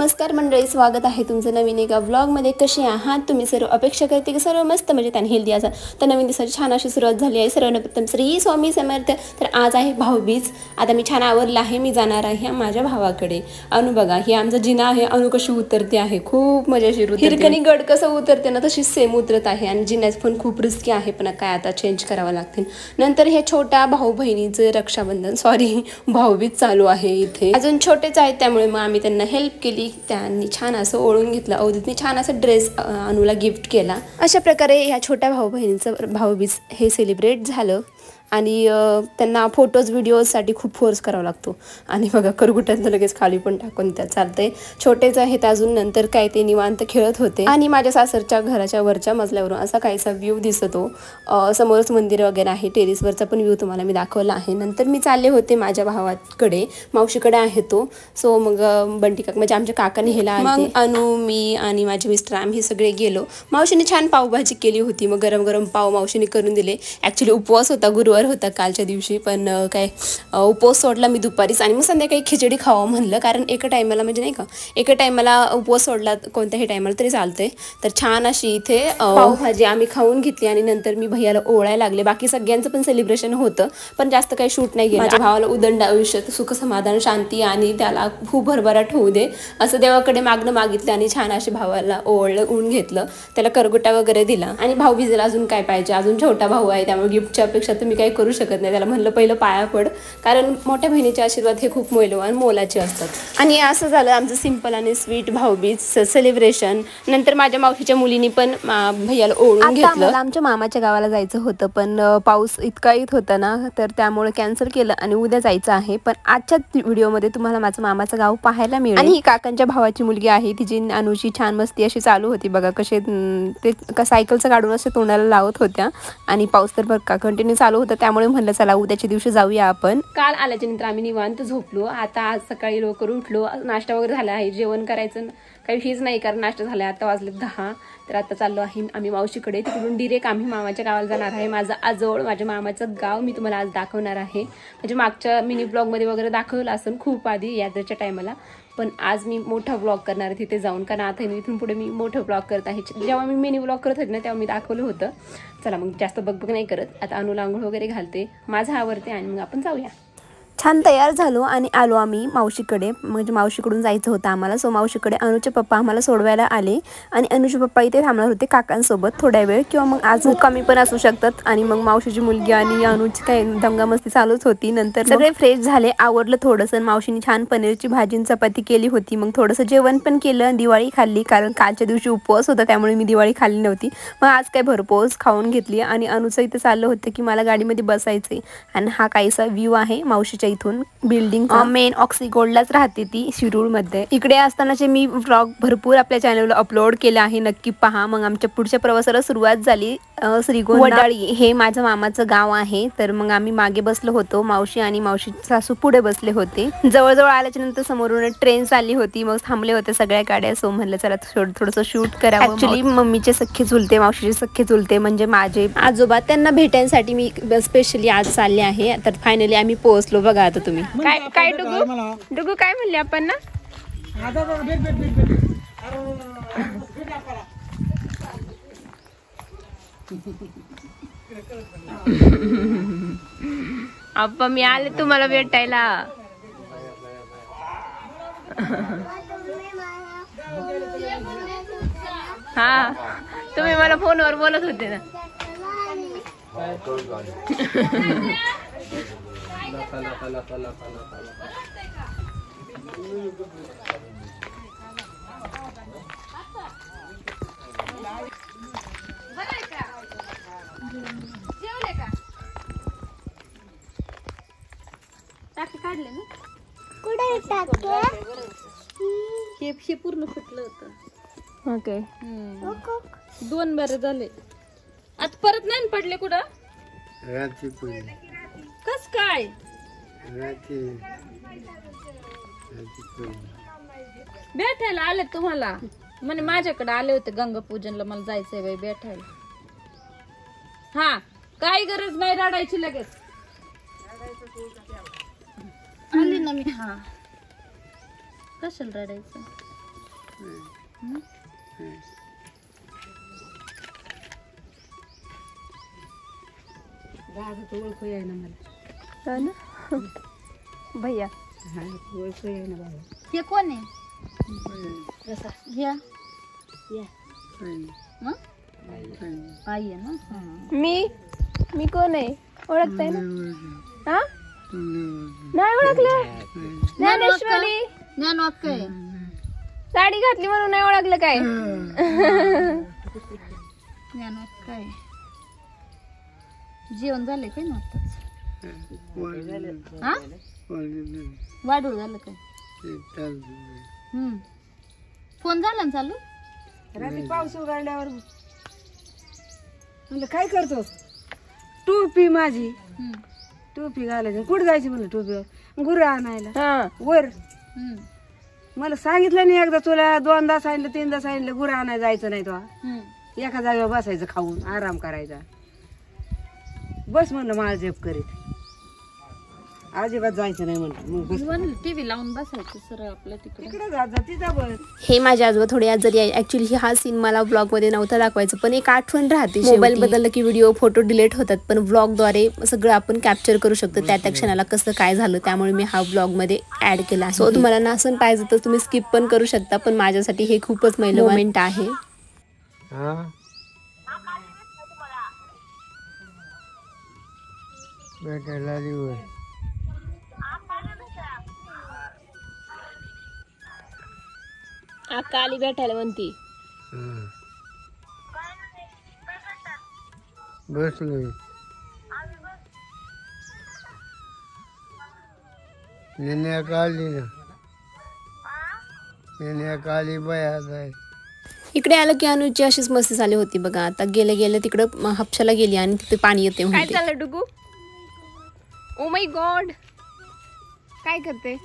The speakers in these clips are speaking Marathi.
नमस्कार मंडळी, स्वागत आहे तुमचं नवीन एका व्लॉगमध्ये. कसे आहात तुम्ही सर्व? अपेक्षा करते की सर्व मस्त मजेत आणि हेल्दी असा. तर नवीन दिवसाची छान अशी सुरुवात झाली आहे. सर्वांना प्रथम श्री स्वामी समर्थ. तर आज आहे भाऊबीज. आता मी छान आवरलं आहे, मी जाणार आहे माझ्या भावाकडे. अनु बघा, ही आमचा जिना आहे. अनु कशी उतरते आहे, खूप मजेशीर उतरते. हिरकणी गड कसं उतरते ना तशीच सेम उतरत आहे. आणि जिन्याच पण खूप रिस्की आहे, पण काय आता चेंज करावं लागते. नंतर हे छोट्या भाऊ बहिणीचं रक्षाबंधन भाऊबीज चालू आहे इथे. अजून छोटेच आहेत, त्यामुळे मग आम्ही त्यांना हेल्प केली. त्यांनी छान असं ओळून घेतलं. अवधीतने छान असं ड्रेस अनुला गिफ्ट केला. अशा प्रकारे ह्या छोट्या भाऊ बहिणीचं भाऊबीज हे सेलिब्रेट झालं. आणि त्यांना फोटोज व्हिडिओजसाठी खूप फोर्स करावा लागतो. आणि बघा, करगुट्यांचं लगेच खाली पण टाकून त्या चालतंय. छोटेच आहेत अजून. नंतर काय ते निवांत खेळत होते. आणि माझ्या सासरच्या घराच्या वरच्या मजल्यावरून असा काहीसा व्ह्यू दिसतो. समोरच मंदिर वगैरे आहे. टेरेसवरचा पण व्ह्यू तुम्हाला मी दाखवला आहे. नंतर मी चालले होते माझ्या भावाकडे, मावशीकडे आहे तो. सो मग बंटी काका म्हणजे आमच्या काकाने हेला मग अनु, मी आणि माझे मिस्टर आम्ही सगळे गेलो. मावशीने छान पावभाजी केली होती. मग गरम गरम पाव मावशीने करून दिले. ॲक्च्युली उपवास होता, गुरुवार होता कालच्या दिवशी, पण काय उपवास सोडला मी दुपारीच. आणि मग संध्याकाळी खिचडी खावं म्हणलं, कारण एका टायमाला म्हणजे नाही का, एका टायमाला उपवास सोडला कोणत्याही टायमाला तरी चालते. तर छान अशी इथे पावभाजी आम्ही खाऊन घेतली. आणि नंतर मी भैयाला ओळायला लागले. बाकी सगळ्यांचं पण सेलिब्रेशन होतं, पण जास्त काही शूट नाही गेलं. माझ्या भावाला उदंड आयुष्यात सुख समाधान शांती आणि त्याला खूप भरभराट होऊ दे असं देवाकडे मागणं मागितलं. आणि छान अशी भावाला ओळून घेतलं, त्याला करगुटा वगैरे दिला. आणि भाऊबीजेला अजून काय पाहिजे, अजून छोटा भाऊ आहे, त्यामुळे गिफ्टच्या अपेक्षा तर मी काही करू शकत नाही. त्याला म्हणलं पहिलं पाया पड, कारण मोठ्या बहिणीचे आशीर्वाद हे खूप मौल्यवान मोलाचे असतात. आणि असं झालं आमचं सिंपल आणि स्वीट भाऊबीज सेलिब्रेशन. नंतर माझ्या मावशीच्या मुलीनी पण भैयाला ओळून घेतलं. आमच्या मामाच्या गावाला जायचं होतं, पण पाऊस इतका येत होता ना, तर त्यामुळे कॅन्सल केलं. आणि उद्या जायचं आहे. पण आजच्या व्हिडिओमध्ये तुम्हाला माझं मामाचं गाव पाहायला मिळेल. आणि ही काकांच्या भावाची मुलगी आहे, तिची अनुची छान मस्ती अशी चालू होती. बघा कसे ते सायकलचं काढून असे तोंडाला लावत होत्या. आणि पाऊस तर बघ का कंटिन्यू चालू होता, त्यामुळे म्हणलं चला उद्याच्या दिवशी जाऊया आपण. काल आल्याच्या नंतर आम्ही निवांत झोपलो. आता आज सकाळी लवकर उठलो, नाश्ता वगैरे झाला आहे. जेवण करायचं काही हीच नाही, कारण नाश्ता झाला. आता वाजले 10. तर आता चाललो आहे आम्ही मावशीकडे. तिकडून डिरेक्ट आम्ही मामाच्या गावाला जाणार आहे. माझं आजोळ, माझ्या मामाचं गाव मी तुम्हाला आज दाखवणार आहे. म्हणजे मागच्या मिनी ब्लॉगमध्ये वगैरे दाखवलं असेल खूप आधी यात्रेच्या टायमाला, पण आज मी मोठा ब्लॉग करणार आहे तिथे जाऊन. कारण आता इथून पुढे मी मोठं ब्लॉग करत आहे. जेव्हा मी मिनी ब्लॉग करत होते ना, तेव्हा मी दाखवलं होतं. चला मग जास्त बघ नाही करत. आता अनुला आंघोळ वगैरे घालते, माझं आवडते, आणि मग आपण जाऊया. छान तयार झालो आणि आलो आम्ही मावशीकडे. म्हणजे मावशीकडून जायचं होतं आम्हाला. सो मावशीकडे अनुचे पप्पा आम्हाला सोडवायला आले. आणि अनुचे पप्पा इथे थांबणार होते काकांसोबत थोड्या वेळ, किंवा मग आज मुक्कामी पण असू शकतात. आणि मग मावशीची मुलगी आणि अनुची काही दंगामस्ती चालूच होती. नंतर सगळे फ्रेश झाले, आवरलं थोडंसं. मावशीने छान पनीरची भाजी चपाती केली होती. मग थोडंसं जेवण पण केलं, दिवाळी खाल्ली, कारण कालच्या दिवशी उपवास होता, त्यामुळे मी दिवाळी खाल्ली नव्हती. मग आज काय भरपोस खाऊन घेतली. आणि अनुचं इथं चाललं होतं की मला गाडीमध्ये बसायचंय. आणि हा काहीसा व्ह्यू आहे मावशीच्या इथून बिल्डिंग. मेन ऑक्सिगोल्डलाच राहते ती, शिरूरमध्ये. इकडे असतानाचे मी व्लॉग भरपूर आपल्या चॅनलला अपलोड केले आहे, नक्की पहा. मग आमच्या पुढच्या प्रवासाला सुरुवात झाली. श्रीगोंदाळी हे माझं मामाचं गाव आहे. तर मग आम्ही मागे बसलो होतो, मावशी आणि मावशी सासू पुढे बसले होते. जवळजवळ आल्याच्या नंतर समोरून ट्रेन चालली होती. मग थांबले होते सगळ्या गाड्या. सो म्हणलं चला थोडंसं शूट करावं. ऍक्च्युली मम्मीचे सख्खे चुलते, मावशीचे सख्खे चुलते म्हणजे माझे आजोबा, त्यांना भेटायसाठी मी स्पेशली आज चालले आहे. तर फायनली आम्ही पोहोचलो. बघा आता तुम्ही काय डुगू काय म्हणले आपण ना. आप्पा मी आले तुम्हाला भेटायला. हा, तुम्ही मला फोनवर बोलत होते ना. टाके काढले ना, कुठे टाके? हे पूर्ण फुटलं होतं. ओके, 2 बरे झाले. आता परत नाही पडले कुठं. कस काय भेटायला आले तुम्हाला? म्हणे माझ्याकडे आले होते गंगापूजनला, मला जायचंय बाई भेटायला. हा, काही गरज नाही रडायची, लगेच आली ना मी. हा, कशाला रडायचं. ओळखू आहे ना मला. हो ना भैया. ओळखू आहे ना बाबा. हे कोण आहे? घ्या आई आहे ना. मी कोण आहे ओळखताय ना? हा नाही ओळखलं. ज्ञानेश्वरी ज्ञानवाक्य आहे. साडी घातली म्हणून नाही ओळखलं काय? ज्ञानवाक्य आहे. जेवण झालंय काय ना आताच? हा वाढूळ झालं काय? फोन झाला ना चालू? रात्री पाऊस उघडल्यावर म्हणलं काय करतो? टोपी माझी टोपी घालायची. कुठे जायची म्हणलं टोपीवर? गुरं आणायला वर. मला सांगितलं नाही एकदा तुला, 2दा सांगितलं 3दा सांगितलं गुरं आणायला जायचं नाही तो. एका जागेवर बसायचं खाऊन आराम करायचा. बस म्हणलं माळ झेप करीत. अजिबात जायचं नाही म्हणलं. टीव्ही लावून बसायचं सर आपल्या तिकडे जात जा तिथं बस. हे माझे आजोबा थोडे आजारी आहे. ऍक्च्युली हा सीन मला ब्लॉग मध्ये नव्हता दाखवायचं, पण एक आठवण राहते. मोबाईल बदललं की व्हिडिओ फोटो डिलीट होतात, पण व्लॉगद्वारे सगळं आपण कॅप्चर करू शकतो त्या क्षणाला कसं काय झालं. त्यामुळे मी हा ब्लॉग मध्ये ऍड केला आहे. सो तुम्हाला नासन पाहिजे तर तुम्ही स्किप पण करू शकता, पण माझ्यासाठी हे खूपच मोमेंट आहे. अक्का आली भेटायला म्हणती. बसलोय. काली ना काली बाया आहे. इकडे आलं की अनुची अशीच मस्ती झाली होती बघा. आता गेले गेले तिकडं हापशाला गेली आणि तिथे पाणी येते. काय चाललं डुगू? ओ माय गॉड काय करते?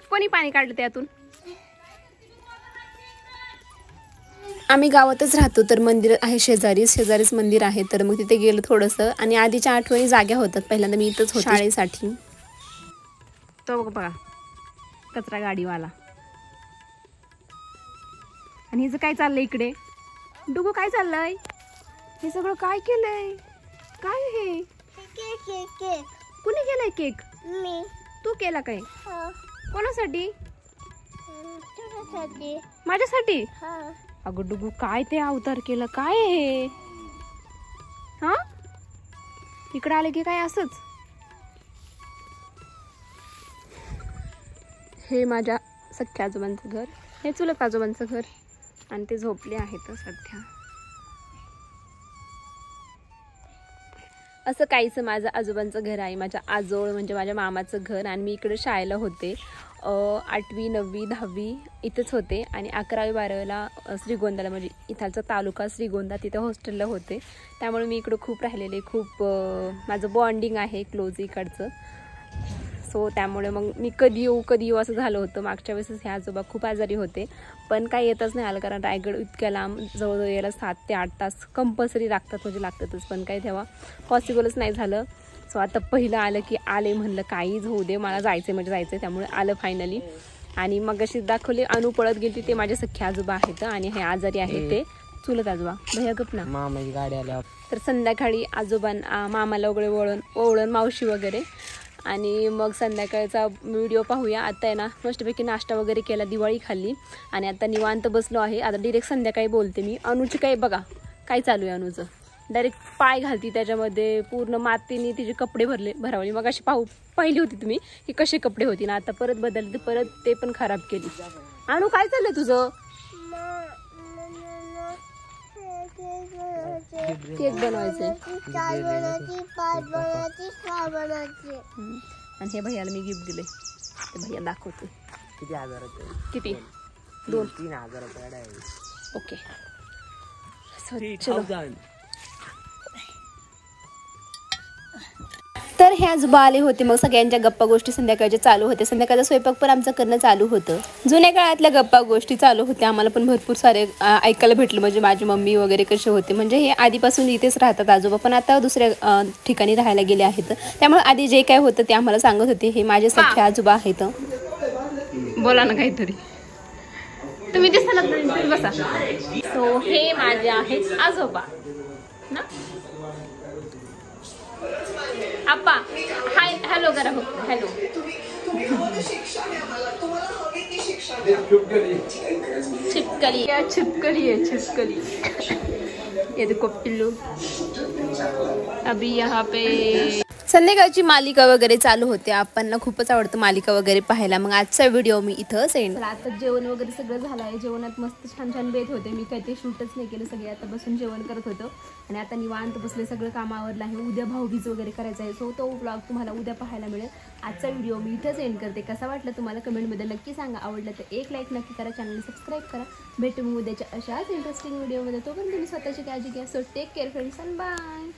कोणी पाणी काढलं त्यातून? आम्ही गावातच राहतो, तर मंदिर आहे शेजारीच मंदिर आहे. तर मग तिथे गेलो थोडंसं, आणि आधीच्या आठवणी जाग्या होतात. पहिल्यांदा मी इथंच होते शाळेसाठी. तो बघा कचरा गाडीवाला. आणि हिचं काय चाललंय इकडे? डुगू काय चाललंय? हे सगळं काय केलंय? काय हे? कुणी केलंय केक? मी. तू केला काय? कोणासाठी? माझ्यासाठी? अगं डुगू काय ते अवतार केलं? काय हे? हा इकडे आले की काय असंच? हे माझ्या सख्या आजोबांचं घर, हे चुलत आजोबांचं घर, आणि ते झोपले आहेत सध्या. असं काहीच माझं आजोबांचं घर आहे. माझ्या आजोळ म्हणजे माझ्या मामाचं घर. आणि मी इकडे शाळेला होते. 8वी 9वी 10वी इथंच होते, आणि 11वी 12वीला श्रीगोंदाला, म्हणजे इथालचा तालुका श्रीगोंदा, तिथे हॉस्टेलला होते. त्यामुळे मी इकडं खूप राहिलेले. खूप माझं बॉन्डिंग आहे क्लोज इकडचं. सो त्यामुळे मग मी कधी येऊ असं झालं होतं. मागच्या वेळेस हे आजोबा खूप आजारी होते, पण काही येतच नाही आलं, कारण रायगड इतक्या लांब जवळजवळ यायला 7 ते 8 तास कंपल्सरी लागतातच. पण काही तेव्हा पॉसिबलच नाही झालं. सो आता पहिलं आलं की आले, म्हणलं काहीच होऊ दे, मला जायचं म्हणजे जायचं. त्यामुळे आलं फायनली. आणि मग अशी दाखवली अनु पळत गेली. ते माझे सख्खे आजोबा आहेत, आणि हे आजारी आहेत ते चुलत आजोबा. भैया गप ना. मामाची गाडी आल्या. तर संध्याकाळी मामाला वगैरे ओवळण मावशी वगैरे. आणि मग संध्याकाळचा व्हिडिओ पाहूया. आता आहे ना मस्तपैकी नाश्ता वगैरे केला, दिवाळी खाल्ली, आणि आता निवांत बसलो आहे. आता डिरेक्ट संध्याकाळी बोलते मी. अनुची काय बघा काय चालू आहे अनुचं. डायरेक्ट पाय घालती त्याच्यामध्ये, पूर्ण मातीने तिचे कपडे भरावली. मग अशी पाहिली होती तुम्ही की कसे कपडे होती ना. आता परत बदलते, परत ते पण खराब केली. अनु काय चाललंय तुझं? केक बनवायचे. आणि हे भैयाला मी गिफ्ट दिले, ते भैया दाखवतो. किती हजाराचं? किती? 2-3 हजाराचं. ओके चलो. तर हे आजोबा आले होते. मग सगळ्यांच्या गप्पा गोष्टी संध्याकाळच्या चालू होते. संध्याकाळचा स्वयंपाक पण आमचं करणं चालू होतं. जुन्या काळातल्या गप्पा गोष्टी चालू होत्या. आम्हाला पण भरपूर सारे ऐकायला भेटलं. म्हणजे माझी मम्मी वगैरे कसे होते, म्हणजे हे आधीपासून इथेच राहतात आजोबा, पण आता दुसऱ्या ठिकाणी राहायला गेले आहेत. त्यामुळे आधी जे काय होतं ते आम्हाला सांगत होते. हे माझे सख्खे आजोबा आहेत. बोला ना काहीतरी. तुम्ही दिसायला तुम्ही बसा. सो हे माझे आहेत आजोबा ना. आप्पा हाय हॅलो करा फक्त हॅलो. छिपकली है छिपकली. ये देखो पिल्लू अभी यहाँ पे. संध्याकाळची मालिका वगैरे चालू होते. आपणला खूपच आवडतं मालिका वगैरे पाहायला. मग आजचा व्हिडिओ मी इथं सेंड. आता जेवण वगैरे सगळं झालं आहे. जेवणात मस्त छान छान बेत होते. मी काही ते शूटच नाही केलं. सगळे आता बसून जेवण करत होतो आणि आता निवांत बसले. सगळं काम आवरलं आहे. उद्या भाऊबीज वगैरे करायचं आहे. सो तो व्लॉग तुम्हाला उद्या पाहायला मिळेल. आजचा व्हिडिओ मी इथंच एंड करते. कसा वाटलं तुम्हाला कमेंटमध्ये नक्की सांगा. आवडलं तर एक लाईक नक्की करा. चॅनल सबस्क्राईब करा. भेटू मग उद्याच्या अशाच इंटरेस्टिंग व्हिडिओमध्ये. तोपर्यंत तुम्ही स्वतःची काळजी घ्या. So take care friends and bye.